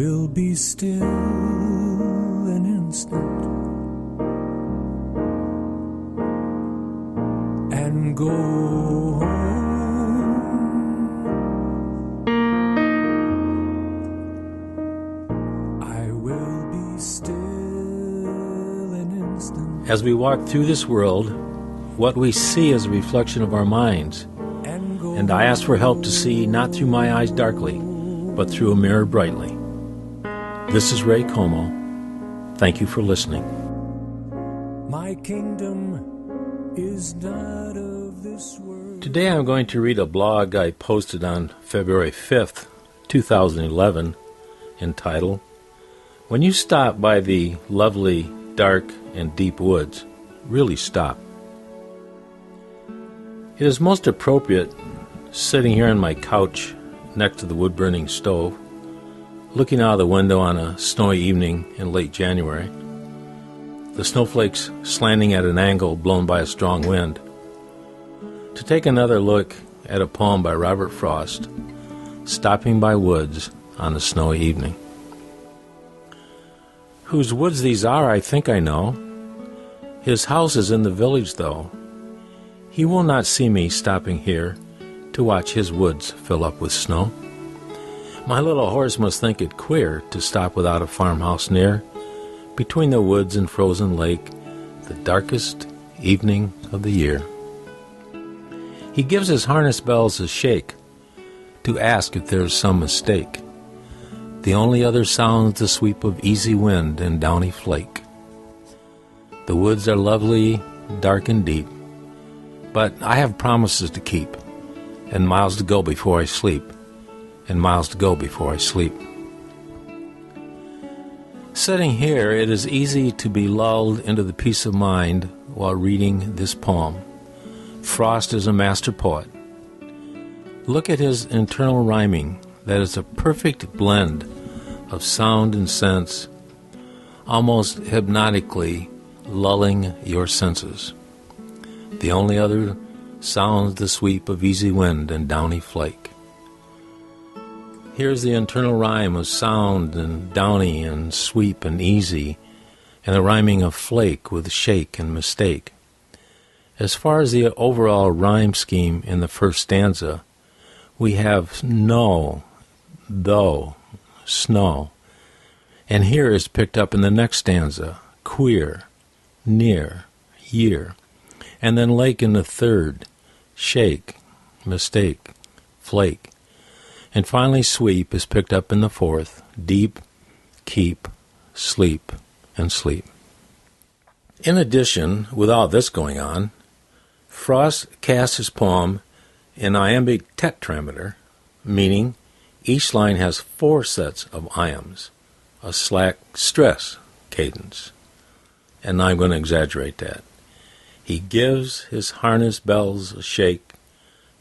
will be still an instant and go home. I will be still an instant. As we walk through this world, what we see is a reflection of our minds. And I ask for help to see not through my eyes darkly, but through a mirror brightly. This is Ray Comeau. Thank you for listening. My kingdom is not of this world. Today I'm going to read a blog I posted on February 5th, 2011, entitled, "When you stop by the lovely, dark, and deep woods, really stop." It is most appropriate sitting here on my couch next to the wood-burning stove, looking out of the window on a snowy evening in late January, the snowflakes slanting at an angle blown by a strong wind, to take another look at a poem by Robert Frost, Stopping by Woods on a Snowy Evening. Whose woods these are, I think I know. His house is in the village, though. He will not see me stopping here to watch his woods fill up with snow. My little horse must think it queer to stop without a farmhouse near, between the woods and frozen lake, the darkest evening of the year. He gives his harness bells a shake to ask if there's some mistake. The only other sound's the sweep of easy wind and downy flake. The woods are lovely, dark and deep, but I have promises to keep, and miles to go before I sleep, and miles to go before I sleep. Sitting here, it is easy to be lulled into the peace of mind while reading this poem. Frost is a master poet. Look at his internal rhyming, that is a perfect blend of sound and sense, almost hypnotically lulling your senses. The only other sounds the sweep of easy wind and downy flake. Here's the internal rhyme of sound and downy and sweep and easy, and the rhyming of flake with shake and mistake. As far as the overall rhyme scheme in the first stanza, we have no, though, snow. And here is picked up in the next stanza, queer, near, year. And then lake in the third, shake, mistake, flake. And finally sweep is picked up in the fourth, deep, keep, sleep, and sleep. In addition, with all this going on, Frost casts his poem in iambic tetrameter, meaning each line has 4 sets of iambs, a slack stress cadence. And I'm going to exaggerate that. He gives his harness bells a shake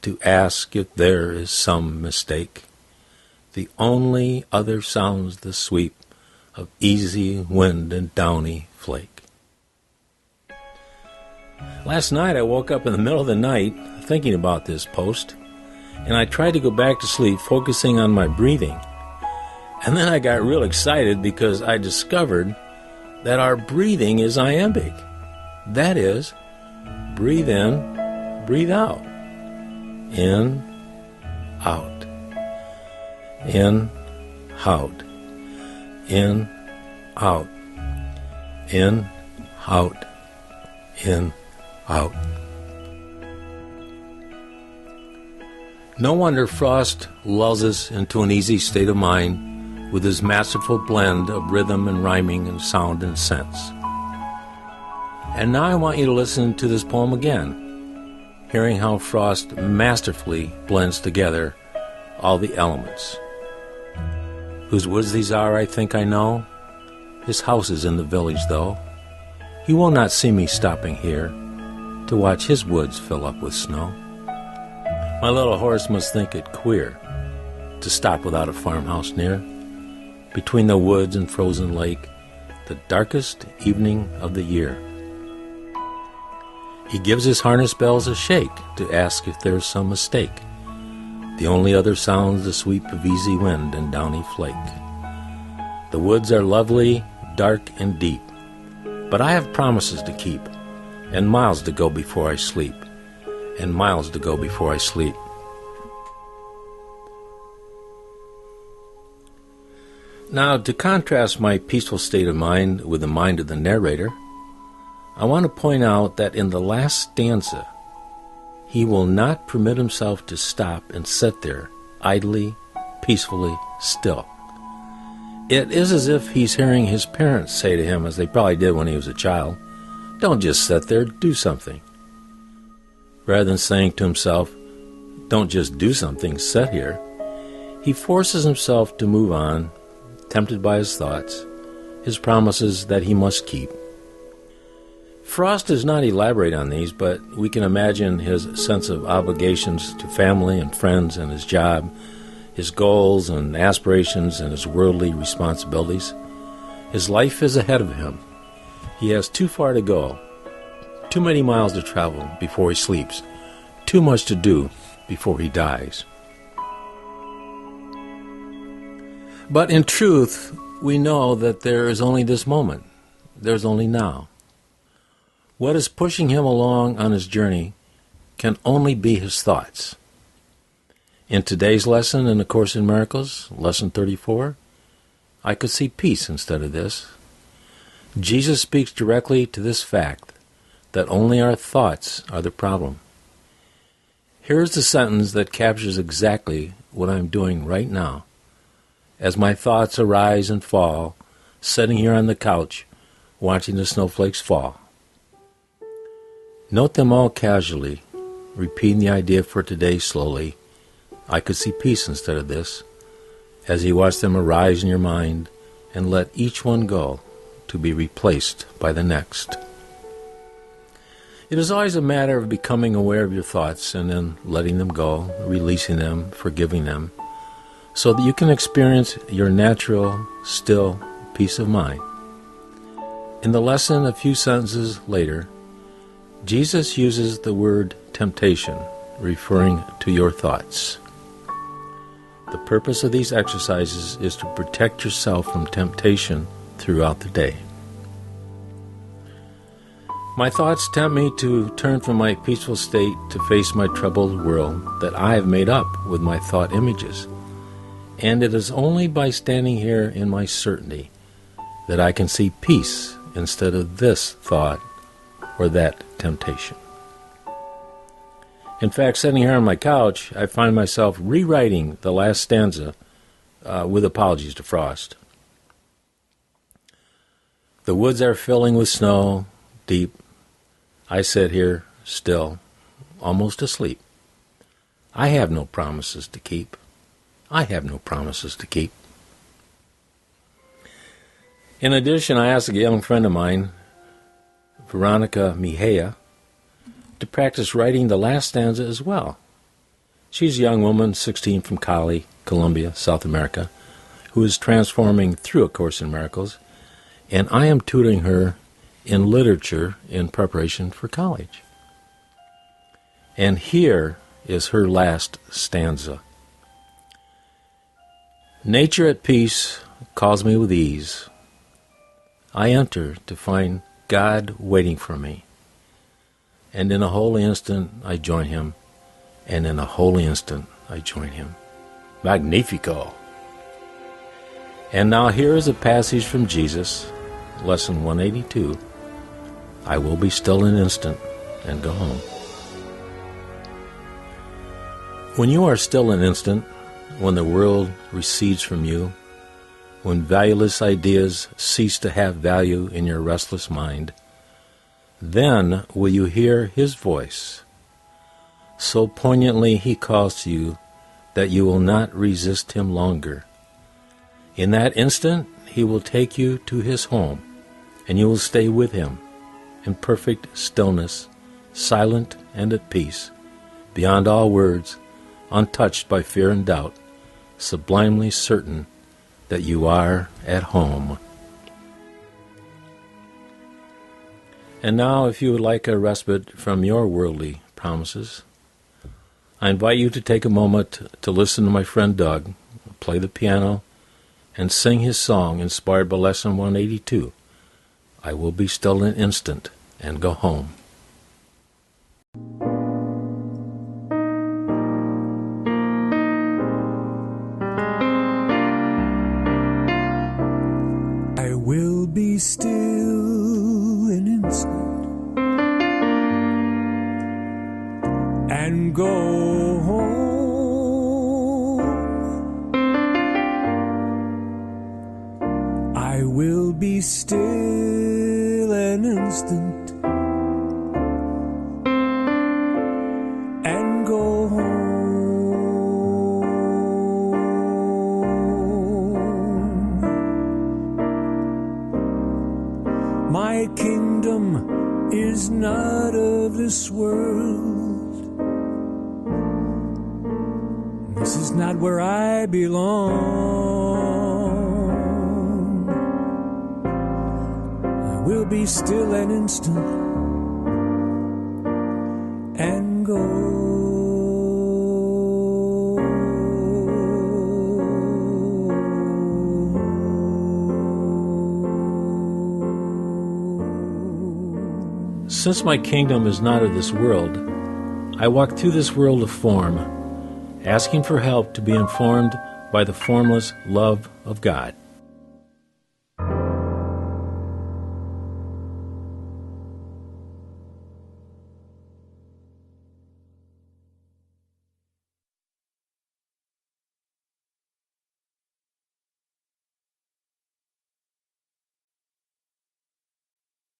to ask if there is some mistake. The only other sounds the sweep of easy wind and downy flake. Last night I woke up in the middle of the night thinking about this post, and I tried to go back to sleep focusing on my breathing. And then I got real excited because I discovered that our breathing is iambic. That is, breathe in, breathe out. In, out. In, out. In, out. In, out. In, out. No wonder Frost lulls us into an easy state of mind with his masterful blend of rhythm and rhyming and sound and sense. And now I want you to listen to this poem again, hearing how Frost masterfully blends together all the elements. Whose woods these are, I think I know. His house is in the village, though. He will not see me stopping here to watch his woods fill up with snow. My little horse must think it queer to stop without a farmhouse near, between the woods and frozen lake, the darkest evening of the year. He gives his harness bells a shake to ask if there's some mistake. The only other sound's the sweep of easy wind and downy flake. The woods are lovely, dark, and deep, but I have promises to keep, and miles to go before I sleep, and miles to go before I sleep. Now, to contrast my peaceful state of mind with the mind of the narrator, I want to point out that in the last stanza, he will not permit himself to stop and sit there, idly, peacefully, still. It is as if he's hearing his parents say to him, as they probably did when he was a child, "Don't just sit there, do something." Rather than saying to himself, "Don't just do something, sit here," he forces himself to move on, tempted by his thoughts, his promises that he must keep. Frost does not elaborate on these, but we can imagine his sense of obligations to family and friends and his job, his goals and aspirations and his worldly responsibilities. His life is ahead of him. He has too far to go, too many miles to travel before he sleeps, too much to do before he dies. But in truth, we know that there is only this moment. There's only now. What is pushing him along on his journey can only be his thoughts. In today's lesson in A Course in Miracles, Lesson 34, I could see peace instead of this. Jesus speaks directly to this fact, that only our thoughts are the problem. Here's the sentence that captures exactly what I'm doing right now. As my thoughts arise and fall, sitting here on the couch, watching the snowflakes fall. Note them all casually, repeating the idea for today slowly. I could see peace instead of this, as you watch them arise in your mind, and let each one go to be replaced by the next. It is always a matter of becoming aware of your thoughts and then letting them go, releasing them, forgiving them, so that you can experience your natural, still peace of mind. In the lesson a few sentences later, Jesus uses the word temptation, referring to your thoughts. The purpose of these exercises is to protect yourself from temptation throughout the day. My thoughts tempt me to turn from my peaceful state to face my troubled world that I have made up with my thought images. And it is only by standing here in my certainty that I can see peace instead of this thought or that temptation. In fact, sitting here on my couch, I find myself rewriting the last stanza with apologies to Frost. The woods are filling with snow, deep. I sit here, still, almost asleep. I have no promises to keep. I have no promises to keep. In addition, I asked a young friend of mine, Veronica Mejia, to practice writing the last stanza as well. She's a young woman, 16, from Cali, Colombia, South America, who is transforming through A Course in Miracles, and I am tutoring her in literature in preparation for college. And here is her last stanza. Nature at peace calls me with ease. I enter to find God waiting for me. And in a holy instant I join him. And in a holy instant I join him. Magnifico! And now here is a passage from Jesus, Lesson 182. I will be still an instant and go home. When you are still an instant, when the world recedes from you, when valueless ideas cease to have value in your restless mind, then will you hear his voice. So poignantly he calls to you that you will not resist him longer. In that instant, he will take you to his home, and you will stay with him in perfect stillness, silent and at peace, beyond all words, untouched by fear and doubt, sublimely certain that you are at home. And now, if you would like a respite from your worldly promises, I invite you to take a moment to listen to my friend Doug play the piano and sing his song inspired by Lesson 182, I will be still an instant and go home. I will be still an instant and go home. I will be still an instant and go home. My kingdom is not of this world. This is not where I belong. I will be still an instant and go. Since my kingdom is not of this world, I walk through this world of form, asking for help to be informed by the formless love of God.